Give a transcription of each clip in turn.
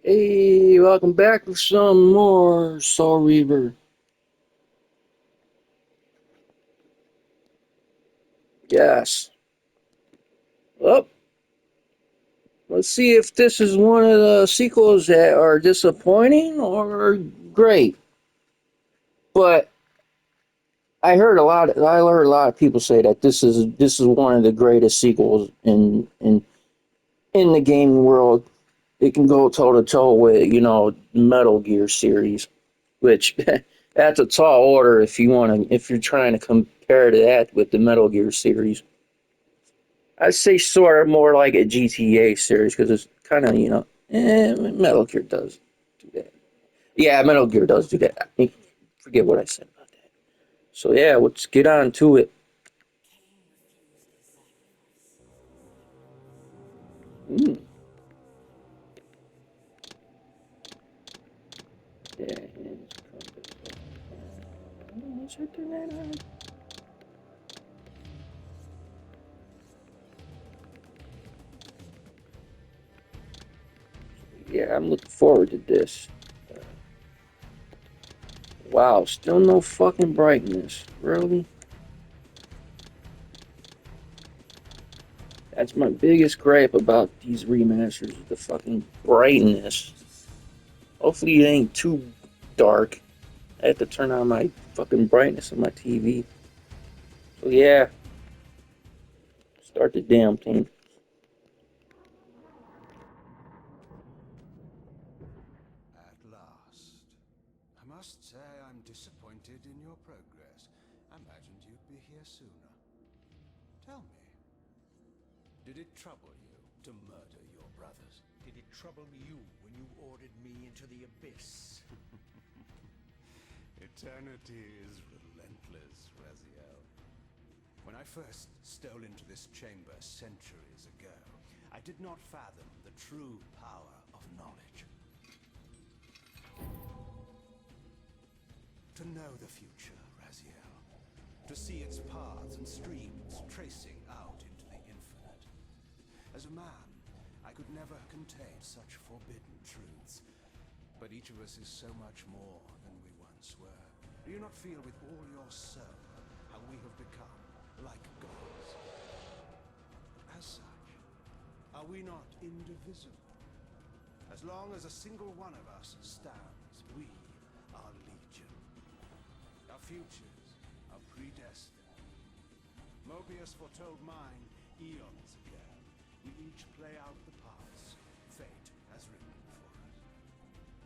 Hey, welcome back with some more Soul Reaver. Yes. Well, let's see if this is one of the sequels that are disappointing or great. But I heard a lot of people say that this is one of the greatest sequels in the gaming world. It can go toe to toe with Metal Gear series, which that's a tall order if you're trying to compare to that with the Metal Gear series. I'd say sort of more like a GTA series because it's kind of, Metal Gear does do that. Yeah, Metal Gear does do that. Forget what I said about that. So yeah, let's get on to it. Mm, yeah, let's turn that on. Yeah, I'm looking forward to this. Wow, still no fucking brightness. Really? That's my biggest gripe about these remasters, the fucking brightness. Hopefully it ain't too dark. I have to turn on my fucking brightness on my TV. So yeah, start the damn thing. At last. I must say I'm disappointed in your progress. I imagined you'd be here sooner. Tell me, did it trouble you to murder your brothers? Did it trouble you when you ordered me into the abyss? Eternity is relentless, Raziel. When I first stole into this chamber centuries ago, I did not fathom the true power of knowledge. To know the future, Raziel. To see its paths and streams tracing out into the infinite. As a man, I could never contain such forbidden truths. But each of us is so much more than we once were. Do you not feel with all your soul how we have become like gods? As such, are we not indivisible? As long as a single one of us stands, we are legion. Our futures are predestined. Mobius foretold mine eons ago. We each play out the parts fate has written for us.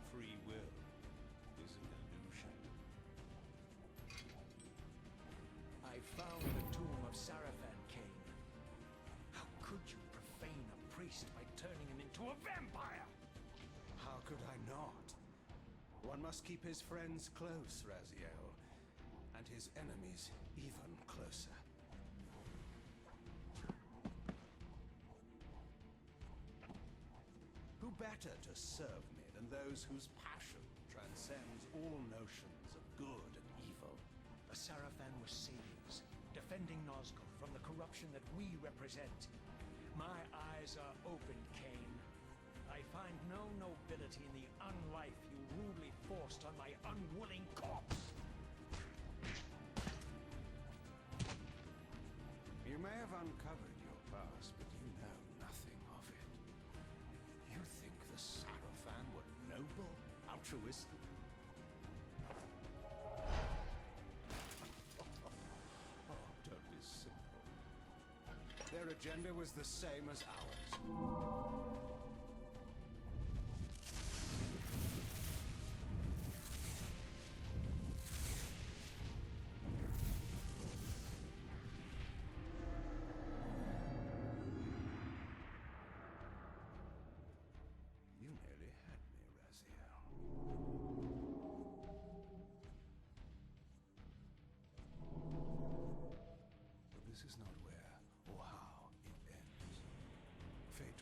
Free will is an illusion. I found the tomb of Sarafan, Kain. How could you profane a priest by turning him into a vampire? How could I not? One must keep his friends close, Raziel, and his enemies even closer. Who better to serve me than those whose passion transcends all notions of good and evil? The Sarafan were saviors, defending Nazgul from the corruption that we represent. My eyes are open, Kain. I find no nobility in the unlife you rudely forced on my unwilling corpse. You may have uncovered your past, but you know nothing of it. You think the Sarafan were noble, altruistic? Oh, don't be simple. Their agenda was the same as ours. You nearly had me, Raziel. But this is not where or how it ends. Fate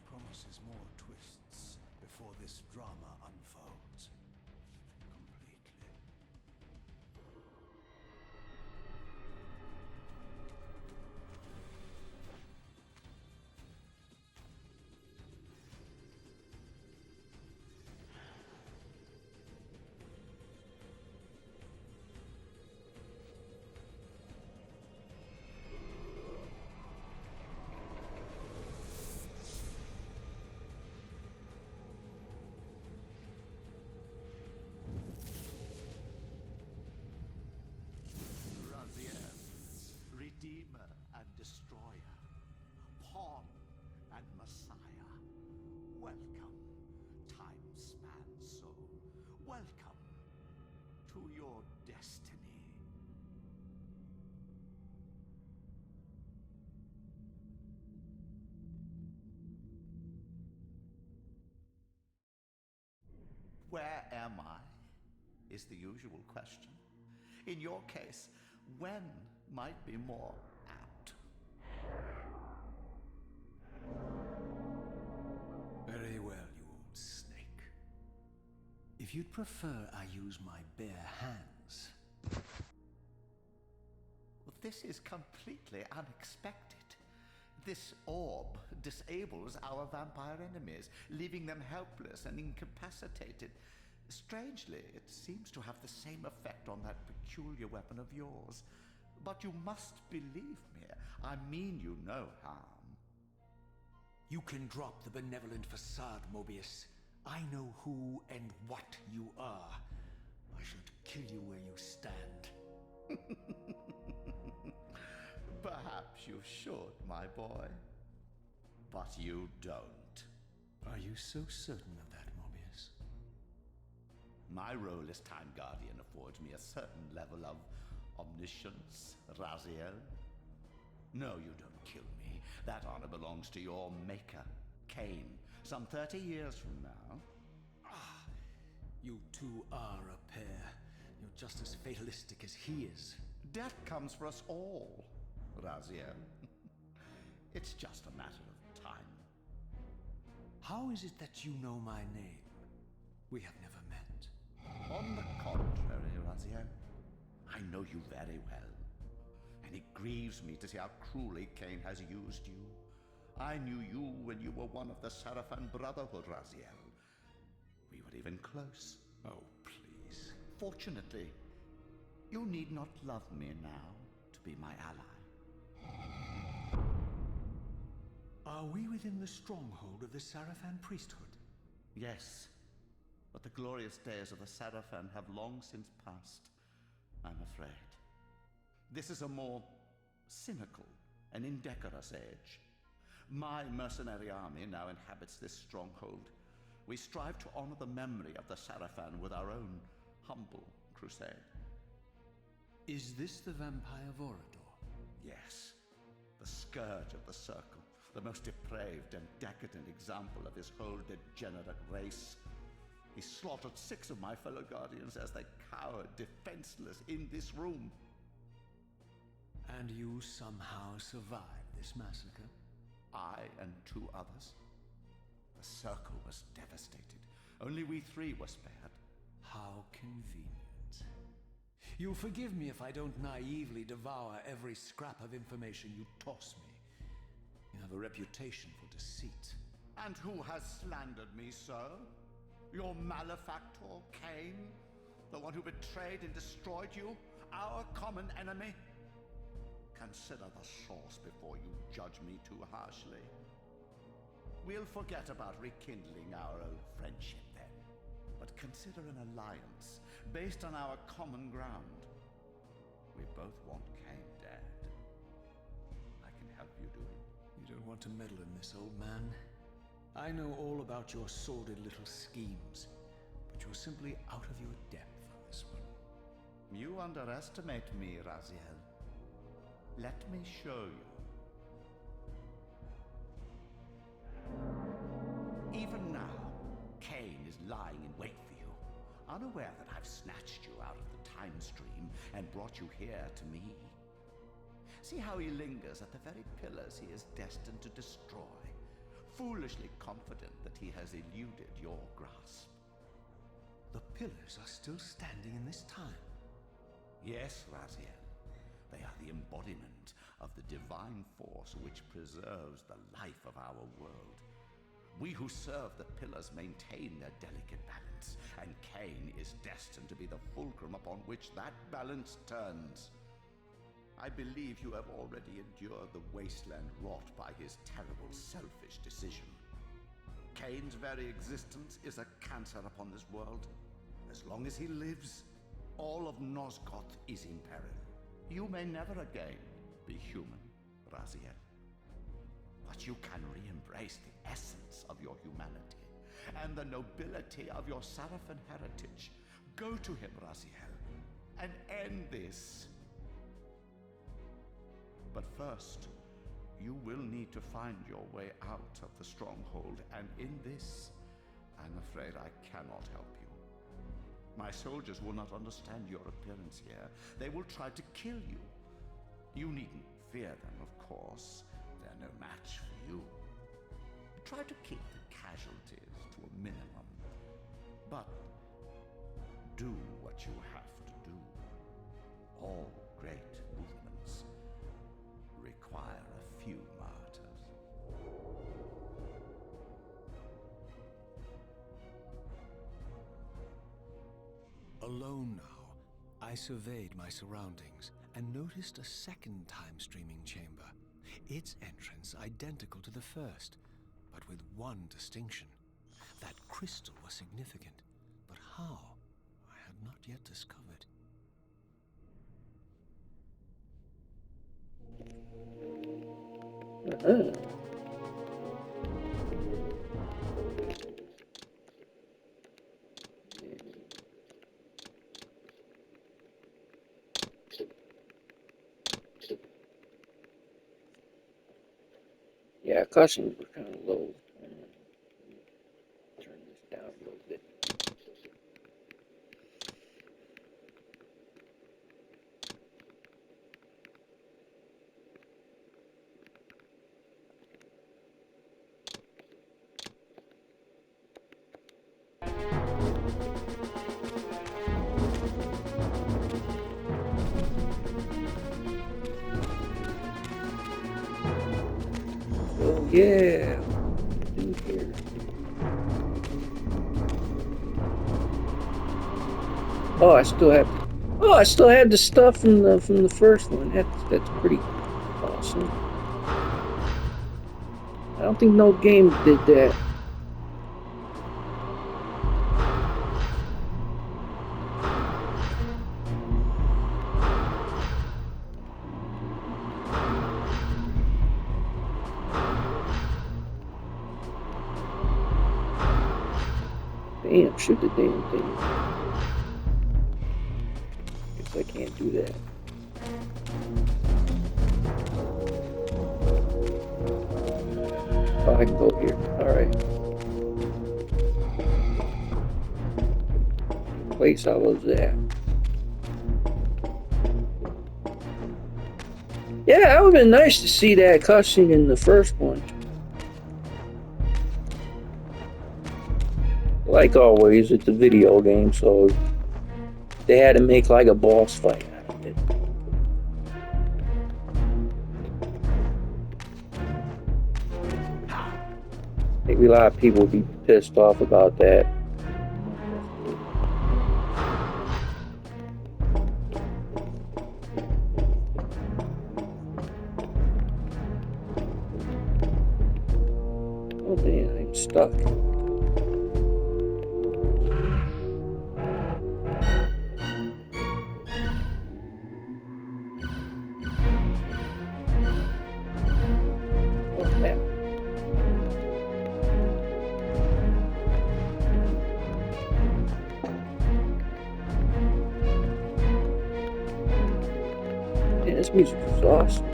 Welcome to your destiny. Where am I? Is the usual question. In your case, when might be more apt. Very well, you old snake. If you'd prefer I use my bare hands... This is completely unexpected. This orb disables our vampire enemies, leaving them helpless and incapacitated. Strangely, it seems to have the same effect on that peculiar weapon of yours. But you must believe me. I mean you no harm. You can drop the benevolent facade, Mobius. I know who and what you are. I should kill you where you stand. Perhaps you should, my boy. But you don't. Are you so certain of that, Mobius? My role as Time Guardian affords me a certain level of omniscience, Raziel. No, you don't kill me. That honor belongs to your maker, Kain, some 30 years from now. Ah, you two are a pair. You're just as fatalistic as he is. Death comes for us all, Raziel. It's just a matter of time. How is it that you know my name? We have never met. On the contrary, Raziel, I know you very well. And it grieves me to see how cruelly Kain has used you. I knew you when you were one of the Sarafan Brotherhood, Raziel. We were even close. Oh, please. Fortunately, you need not love me now to be my ally. Are we within the stronghold of the Sarafan priesthood? Yes, but the glorious days of the Sarafan have long since passed, I'm afraid. This is a more cynical and indecorous age. My mercenary army now inhabits this stronghold. We strive to honor the memory of the Sarafan with our own humble crusade. Is this the vampire Vorador? Yes, the scourge of the Circle, the most depraved and decadent example of his whole degenerate race. He slaughtered 6 of my fellow Guardians as they cowered defenseless in this room. And you somehow survived this massacre? I and 2 others. The Circle was devastated. Only we 3 were spared. How convenient. You'll forgive me if I don't naively devour every scrap of information you toss me. You have a reputation for deceit. And who has slandered me so? Your malefactor, Kain? The one who betrayed and destroyed you? Our common enemy? Consider the source before you judge me too harshly. We'll forget about rekindling our old friendship then. But consider an alliance based on our common ground. We both want Kain dead. I can help you do it. You don't want to meddle in this, old man. I know all about your sordid little schemes, but you're simply out of your depth on this one. You underestimate me, Raziel. Let me show you. Even now, Kain is lying in wait for you, unaware that I've snatched you out of the time stream and brought you here to me. See how he lingers at the very pillars he is destined to destroy, foolishly confident that he has eluded your grasp. The pillars are still standing in this time. Yes, Raziel. They are the embodiment of the divine force which preserves the life of our world. We who serve the pillars maintain their delicate balance, and Kain is destined to be the fulcrum upon which that balance turns. I believe you have already endured the wasteland wrought by his terrible, selfish decision. Kain's very existence is a cancer upon this world. As long as he lives, all of Nosgoth is in peril. You may never again be human, Raziel. But you can re-embrace the essence of your humanity and the nobility of your Sarafan heritage. Go to him, Raziel, and end this. But first, you will need to find your way out of the stronghold, and in this, I'm afraid I cannot help you. My soldiers will not understand your appearance here. They will try to kill you. You needn't fear them, of course. They're no match for you. Try to keep the casualties to a minimum. But do what you have to do. All great movements require a few martyrs. Alone now, I surveyed my surroundings and noticed a second time-streaming chamber. Its entrance identical to the first, but with one distinction. That crystal was significant, but how? I had not yet discovered. Yeah, cussings were kind of low. Turn this down a little bit. Oh yeah, do here. Oh, I still have. Oh, I still had the stuff from the first one. That's pretty awesome. I don't think no game did that. Damn, shoot the damn thing. Guess I can't do that. Oh, I can go here. Alright. Place I was at. Yeah, it would have been nice to see that cutscene in the first one. Like always, it's a video game, so they had to make like a boss fight out of it. Maybe a lot of people would be pissed off about that. Oh man, I'm stuck. Man, this music is awesome.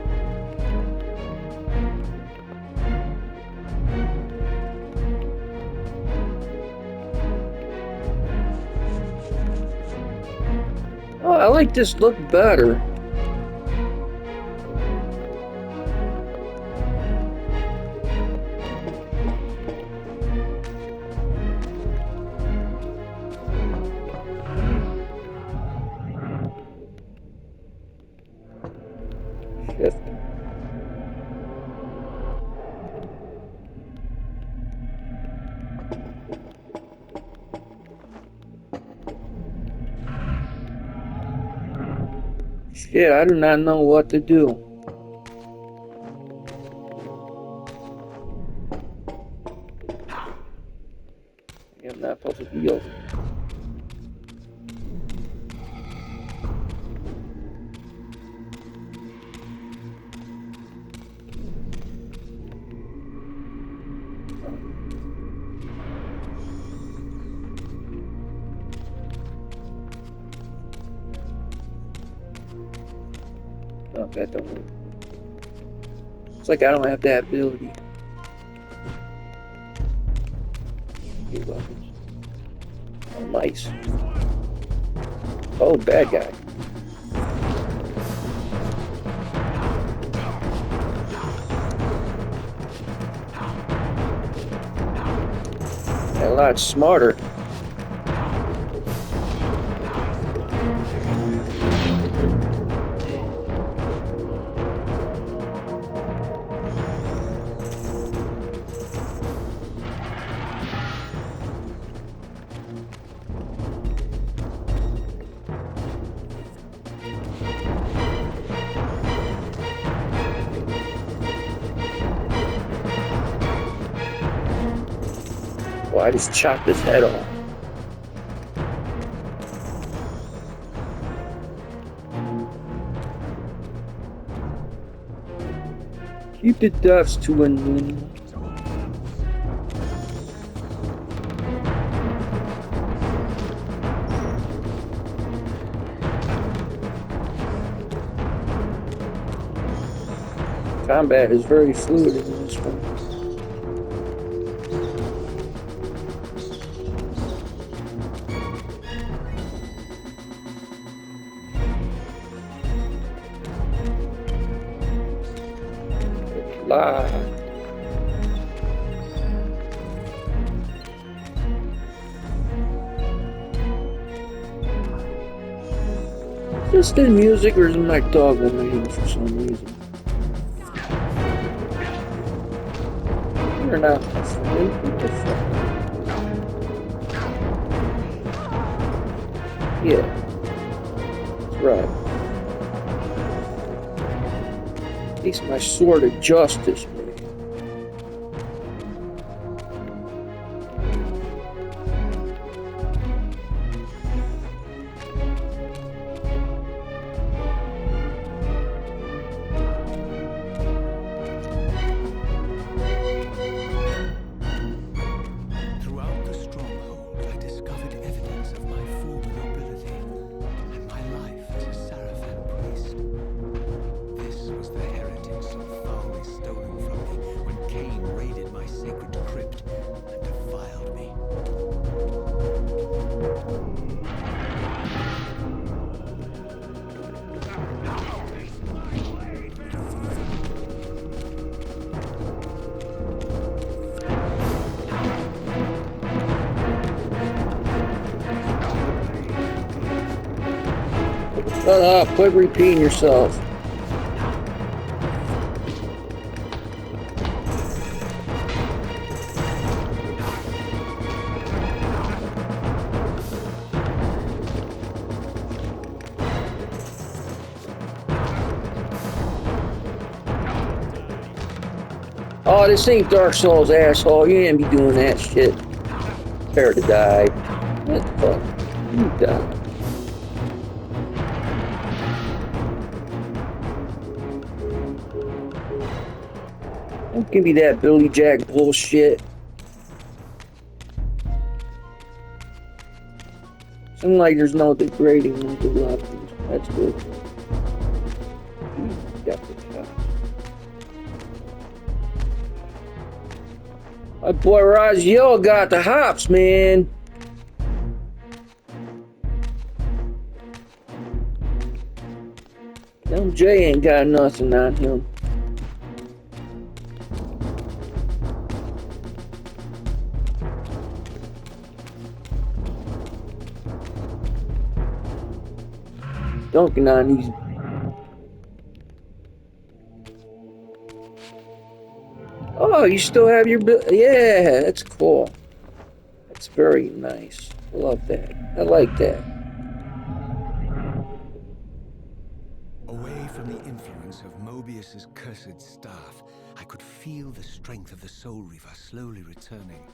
Oh, I like this look better. Shift. Shit, I do not know what to do. I'm not supposed to be over here. Oh, that don't work. It's like I don't have that ability. Get weapons. Oh, nice. Oh, bad guy. A lot smarter. Well, I just chopped his head off. Keep the deaths to a minimum. Combat is very fluid in this one. Is this the music or is my dog whining for some reason? You're not my friend. What the fuck? Yeah. That's right. At least my sword of justice, man. Shut up, quit repeating yourself. Oh, this ain't Dark Souls, asshole. You ain't be doing that shit. Prepare to die. What the fuck? You die. Don't give me that Billy Jack bullshit. Seems like there's no degrading into weapons. That's good. Got the shot. My boy Raziel got the hops, man. MJ ain't got nothing on him. Dunking on these. Oh, you still have your yeah, that's cool. That's very nice. I love that. I like that. Away from the influence of Mobius's cursed staff, I could feel the strength of the Soul Reaver slowly returning.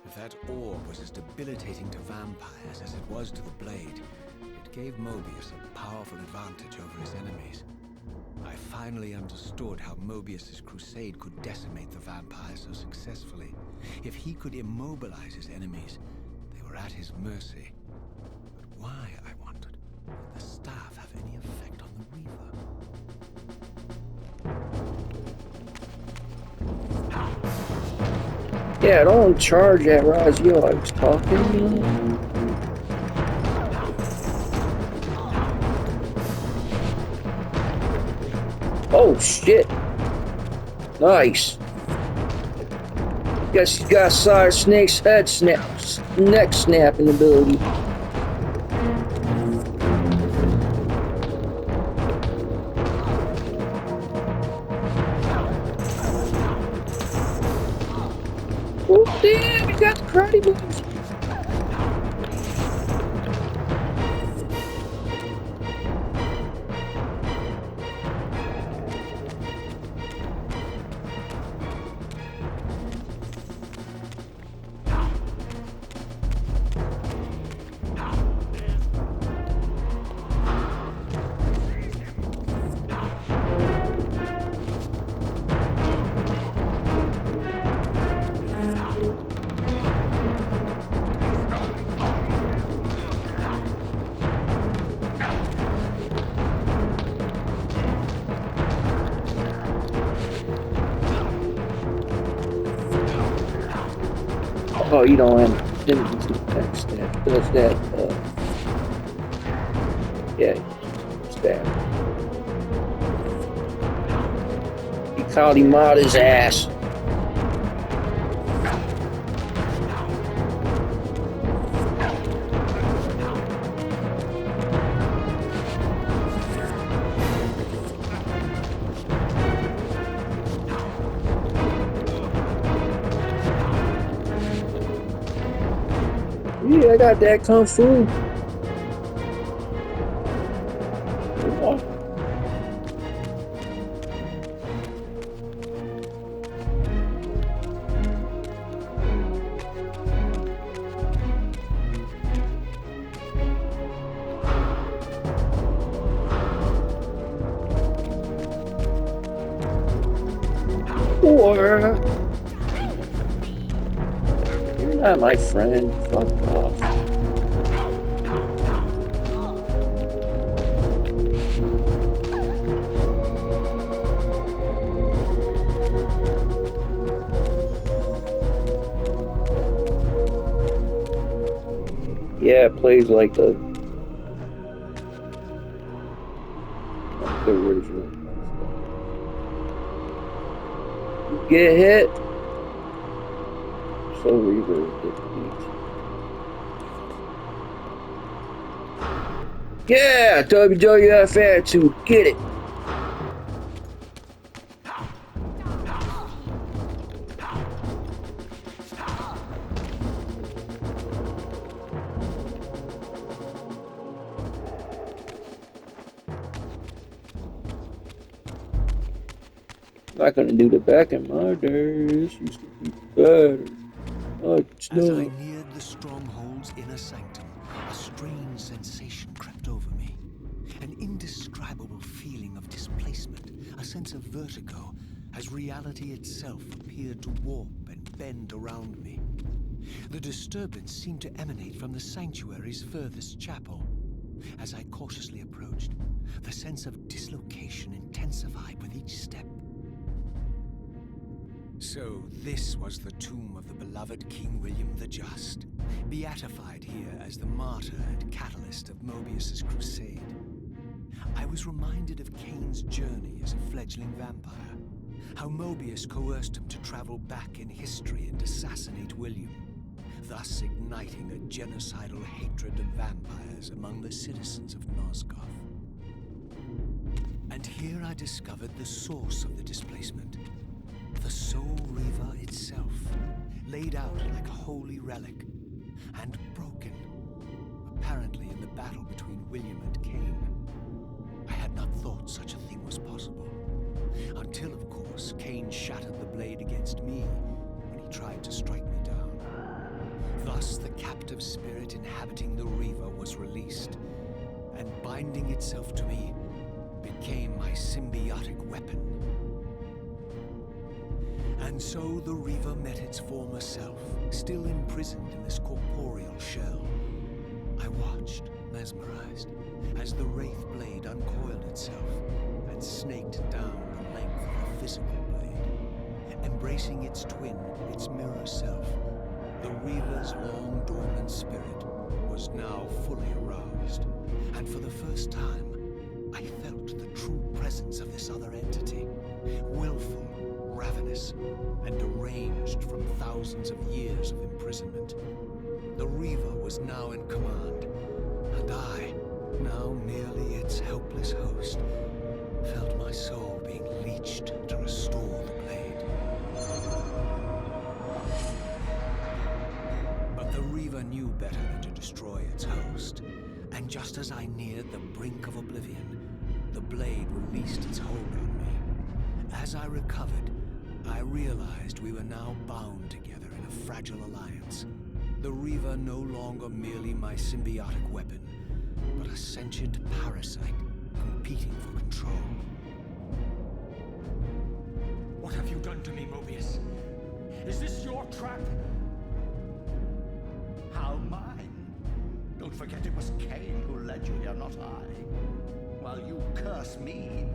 If that orb was as debilitating to vampires as it was to the blade, it gave Mobius a powerful advantage over his enemies. I finally understood how Mobius's crusade could decimate the vampires so successfully. If he could immobilize his enemies, they were at his mercy. But why, I wondered, did the staff have any effect on the Reaver? Yeah, don't charge at Raziel. I was talking. Oh shit! Nice. Guess he's got Sire Snake's neck snapping ability. Oh damn! He got the karate moves. Oh, you don't have didn't do that stat. Does that? Yeah, stat. He called him out his ass. Yeah, I got that kung fu. Or you're not my friend. Fuck off. Yeah, it plays like the original. Get hit. Soul Reaver defeat. Yeah, WWF attitude. Get it. Not gonna do the back in my days. Used to be better. Oh, it's As I not. neared the stronghold's inner sanctum, a strange sensation crept over me. An indescribable feeling of displacement, a sense of vertigo, as reality itself appeared to warp and bend around me. The disturbance seemed to emanate from the sanctuary's furthest chapel. As I cautiously approached, the sense of dislocation intensified with each step. So this was the tomb of the beloved King William the Just, beatified here as the martyr and catalyst of Mobius's crusade. I was reminded of Kain's journey as a fledgling vampire, how Mobius coerced him to travel back in history and assassinate William, thus igniting a genocidal hatred of vampires among the citizens of Nosgoth. And here I discovered the source of the displacement. The Soul Reaver itself, laid out like a holy relic, and broken, apparently in the battle between William and Kain. I had not thought such a thing was possible, until, of course, Kain shattered the blade against me when he tried to strike me down. Thus, the captive spirit inhabiting the Reaver was released, and binding itself to me became my symbiotic weapon. And so the Reaver met its former self, still imprisoned in this corporeal shell. I watched, mesmerized, as the Wraith blade uncoiled itself and snaked down the length of the physical blade. embracing its twin, its mirror self. The Reaver's long dormant spirit was now fully aroused, and for the first time, I felt the true presence of this other entity, willful, ravenous, and deranged from thousands of years of imprisonment. The Reaver was now in command, and I, now merely its helpless host, felt my soul being leached to restore the blade. But the Reaver knew better than to destroy its host, and just as I neared the brink of oblivion, the blade released its hold on me. As I recovered, I realized we were now bound together in a fragile alliance. The Reaver no longer merely my symbiotic weapon, but a sentient parasite competing for control. What have you done to me, Mobius? Is this your trap? How mine? Don't forget it was Kain who led you here, not I. While you curse me,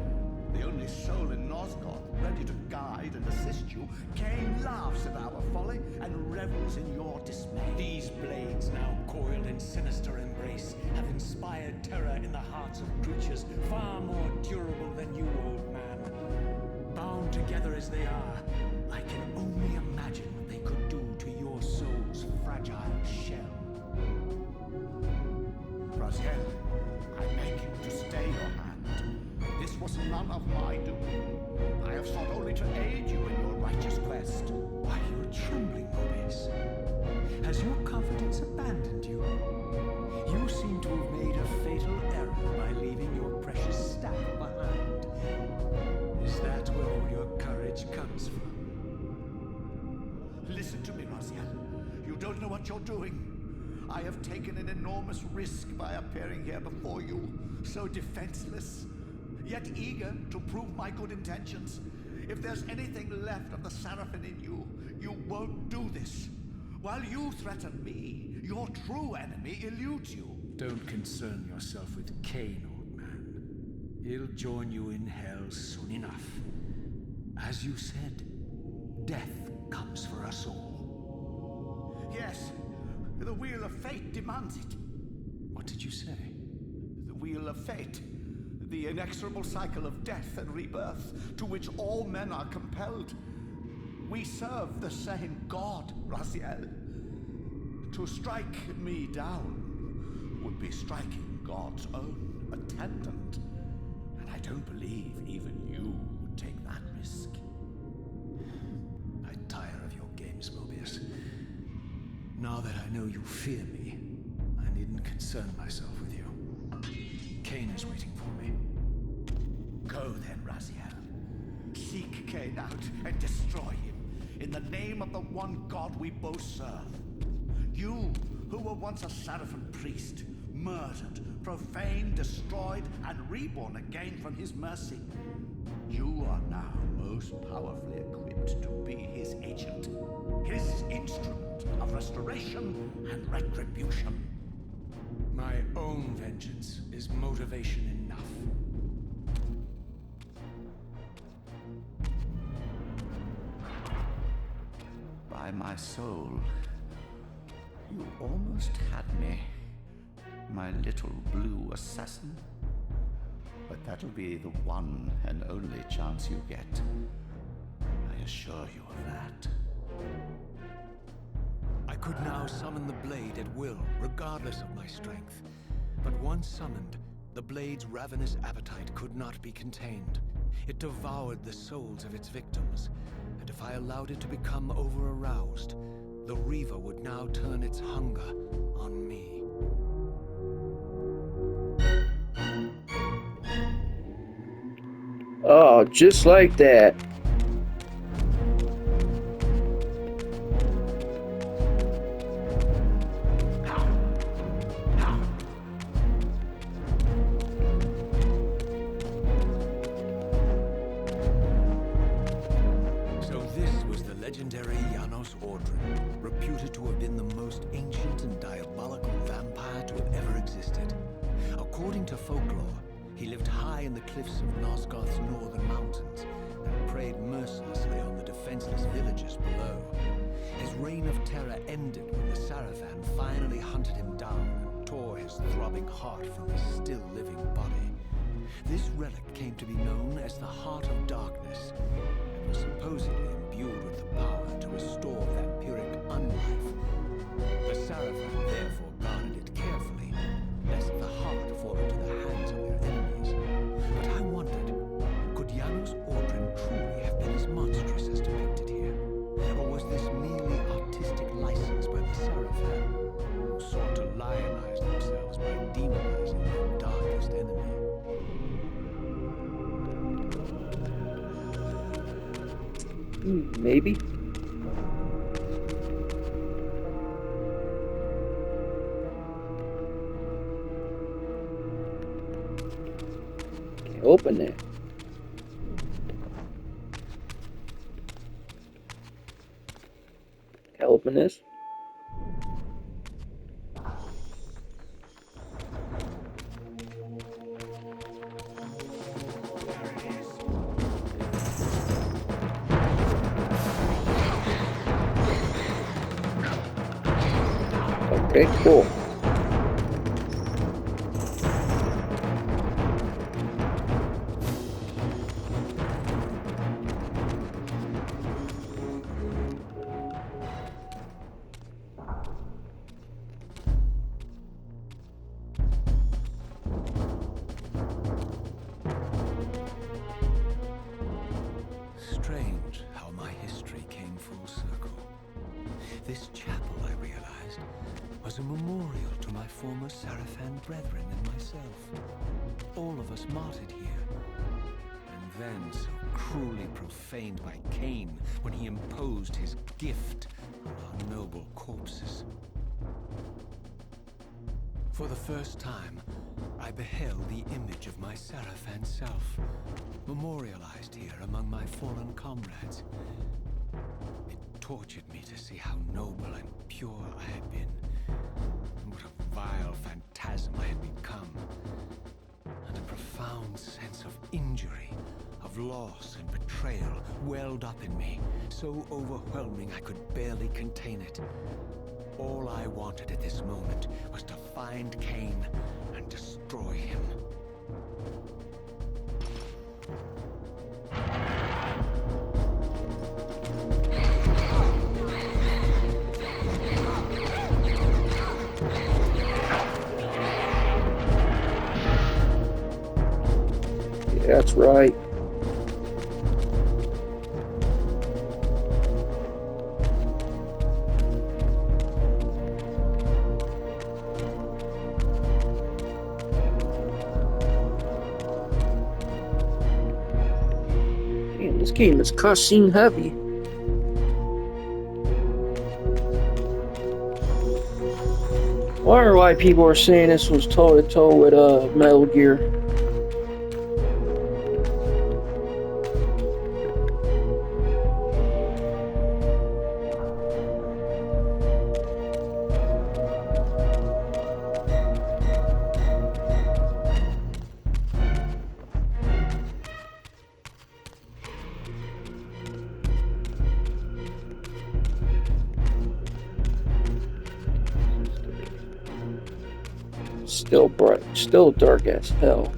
the only soul in Nosgoth ready to guide and assist you, Kain laughs at our folly and revels in your dismay. These blades, now coiled in sinister embrace, have inspired terror in the hearts of creatures far more durable than you, old man. Bound together as they are, I can only imagine what they could do to your soul's fragile shell. Raziel, I beg you to stay your hand. This was none of my doing. I have sought only to aid you in your righteous quest. Why, you're trembling, Mobius. Has your confidence abandoned you? You seem to have made a fatal error by leaving your precious staff behind. Is that where all your courage comes from? Listen to me, Raziel. You don't know what you're doing. I have taken an enormous risk by appearing here before you, so defenseless, yet eager to prove my good intentions. If there's anything left of the Seraphim in you, you won't do this. While you threaten me, your true enemy eludes you. Don't concern yourself with Kain, old man. He'll join you in hell soon enough. As you said, death comes for us all. Yes, the wheel of fate demands it. What did you say? The wheel of fate. The inexorable cycle of death and rebirth to which all men are compelled. We serve the same God, Raziel. To strike me down would be striking God's own attendant. And I don't believe even you would take that risk. I tire of your games, Mobius. Now that I know you fear me, I needn't concern myself with you. Kain is waiting for me. Go then, Raziel. Seek Kain out and destroy him in the name of the one God we both serve. You, who were once a Seraphim priest, murdered, profaned, destroyed, and reborn again from his mercy. You are now most powerfully equipped to be his agent, his instrument of restoration and retribution. My own vengeance is motivation enough. By my soul, you almost had me, my little blue assassin. But that'll be the one and only chance you get. I assure you of that. I could now summon the blade at will, regardless of my strength. But once summoned, the blade's ravenous appetite could not be contained. It devoured the souls of its victims, and if I allowed it to become over-aroused, the Reaver would now turn its hunger on me. Oh, just like that. So this was the legendary Janos Ordrin, reputed to have been the most ancient and diabolical vampire to have ever existed. According to folklore, he lived high in the cliffs of Nosgoth's northern mountains, and preyed mercilessly on the defenseless villagers below. His reign of terror ended when the Sarafan finally hunted him down and tore his throbbing heart from his still living body. This relic came to be known as the Heart of Darkness, and was supposedly imbued with the power to restore vampiric unlife. The Sarafan therefore guarded it carefully, lest the heart fall into the hands of their enemies. But I wondered, could Janos Ordrin truly have been as monstrous as depicted here? Or was this merely artistic license by the Sarafan, who sought to lionize themselves by demonizing their darkest enemy? Maybe. Can't open that. Can I open this? Okay, cool. Strange how my history came full circle. This chapel, I realized, was a memorial to my former Sarafan brethren and myself. All of us martyred here. And then so cruelly profaned by Kain when he imposed his gift on our noble corpses. For the first time, I beheld the image of my Sarafan self, memorialized here among my fallen comrades. It tortured me to see how noble and pure I had been, and what a vile phantasm I had become. And a profound sense of injury, of loss and betrayal welled up in me, so overwhelming I could barely contain it. All I wanted at this moment was to find Kain and destroy him. Yeah, that's right. Damn, this game is cutscene heavy. I wonder why people are saying this was toe to toe with Metal Gear. Still bright, still dark as hell.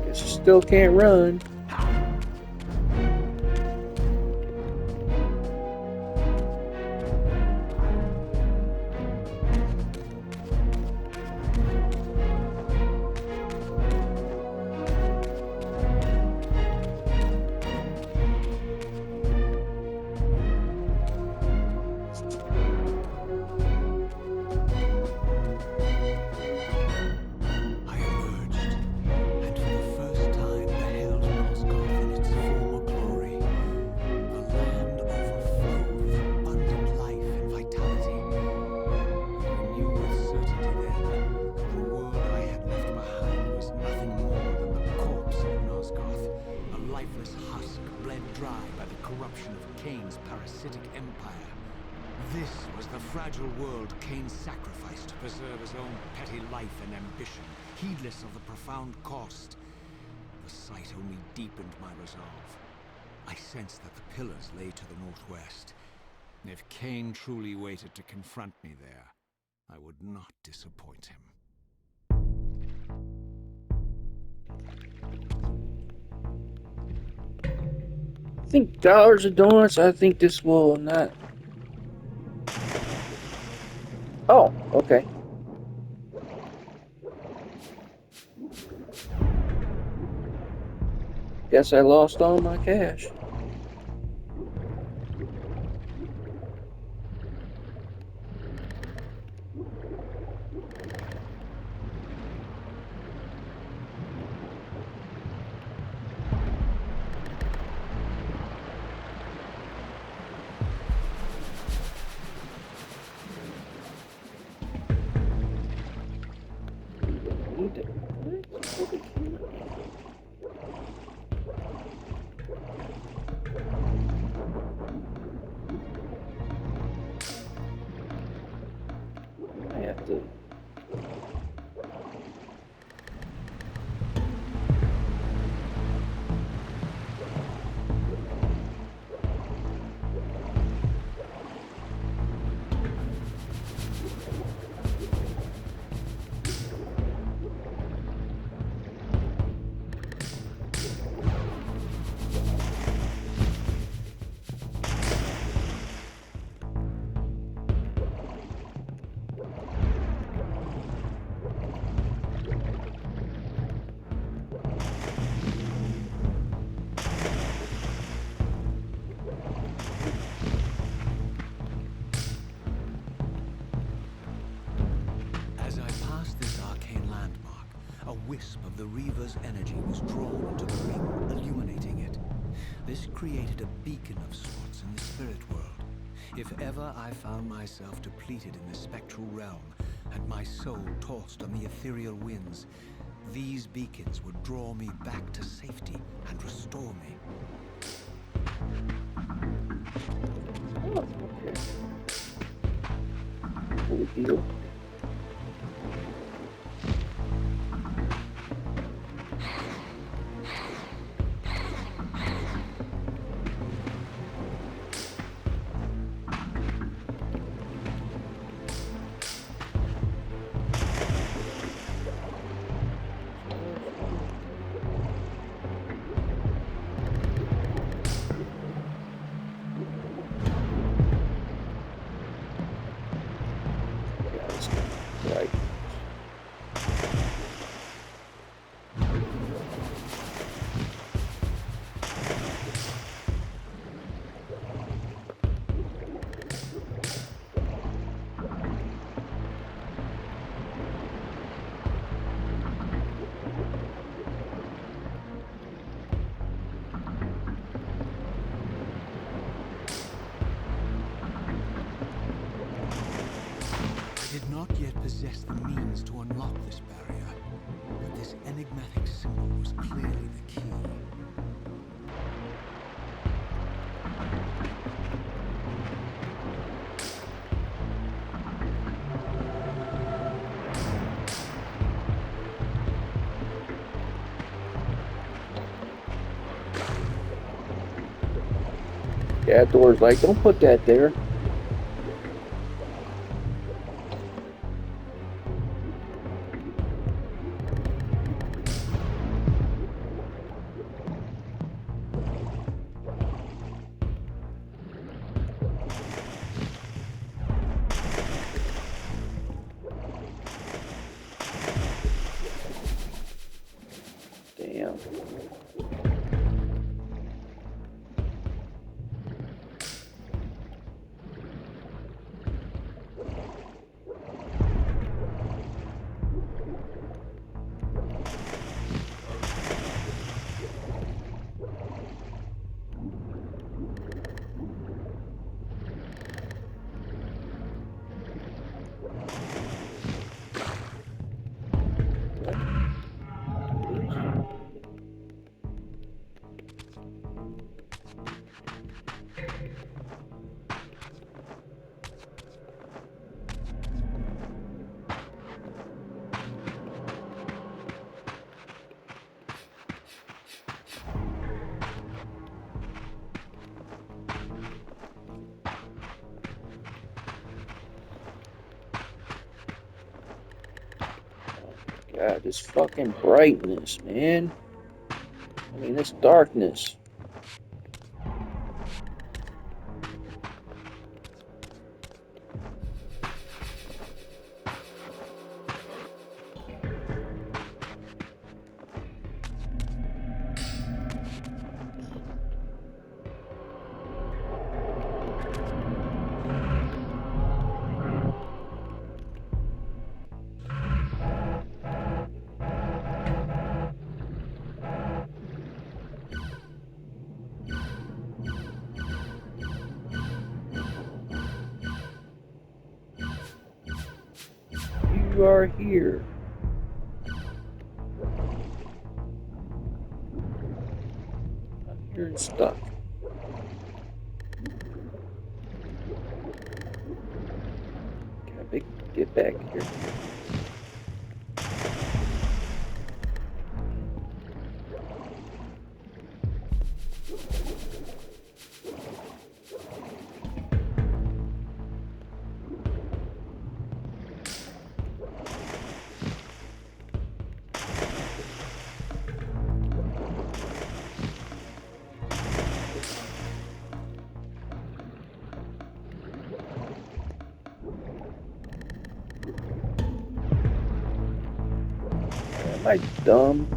Guess you still can't run. I emerged, and for the first time beheld dry by the corruption of Kain's parasitic empire. This was the fragile world Kain sacrificed to preserve his own petty life and ambition, heedless of the profound cost. The sight only deepened my resolve. I sensed that the pillars lay to the northwest. If Kain truly waited to confront me there, I would not disappoint him. I think dollars and donuts. I think this will not. Oh, okay. Guess I lost all my cash. I have to. As I passed this arcane landmark, a wisp of the Reaver's energy was drawn into the ring, illuminating it. This created a beacon of sorts in the spirit world. If ever I found myself depleted in the spectral realm, and my soul tossed on the ethereal winds, these beacons would draw me back to safety and restore me. Oh, okay. Cool deal. Right. I did not yet possess the means to unlock this barrier, but this enigmatic symbol was clearly the key. Yeah, door's like, don't put that there. Damn. God, this fucking brightness, man. I mean, this darkness. You are here. I'm here and stuck. Gotta get back here. Am I dumb?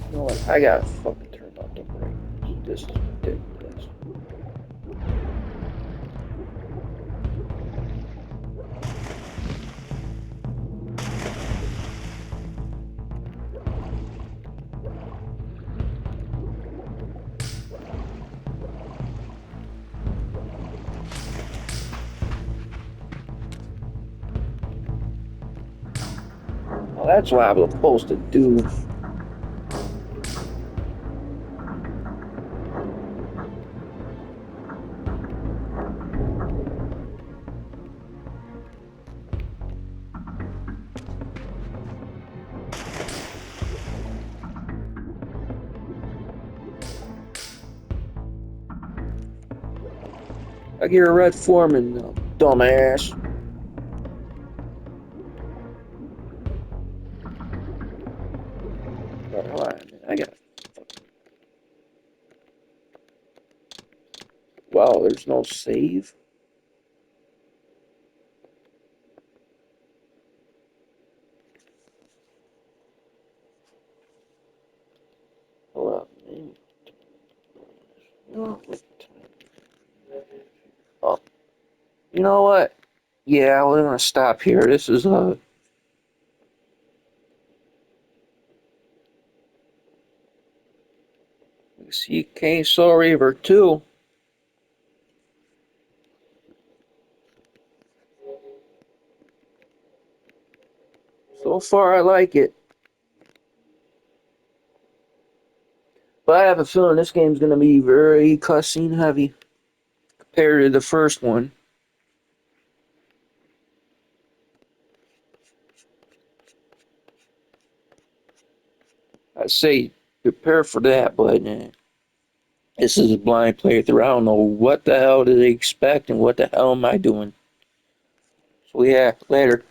You know what? I gotta fucking turn up the brightness. This is ridiculous. Well, that's what I was supposed to do. I get a red foreman, dumbass. But hold on, man. I gotta. Wow, there's no save. Hold up, man. No. Oh, you know what? Yeah, we're gonna stop here. This is you see Kain Soul Reaver 2. So far, I like it. But I have a feeling this game's gonna be very cutscene heavy compared to the first one. I'd say prepare for that, but this is a blind playthrough. I don't know what the hell do they expect and what the hell am I doing. So yeah, later.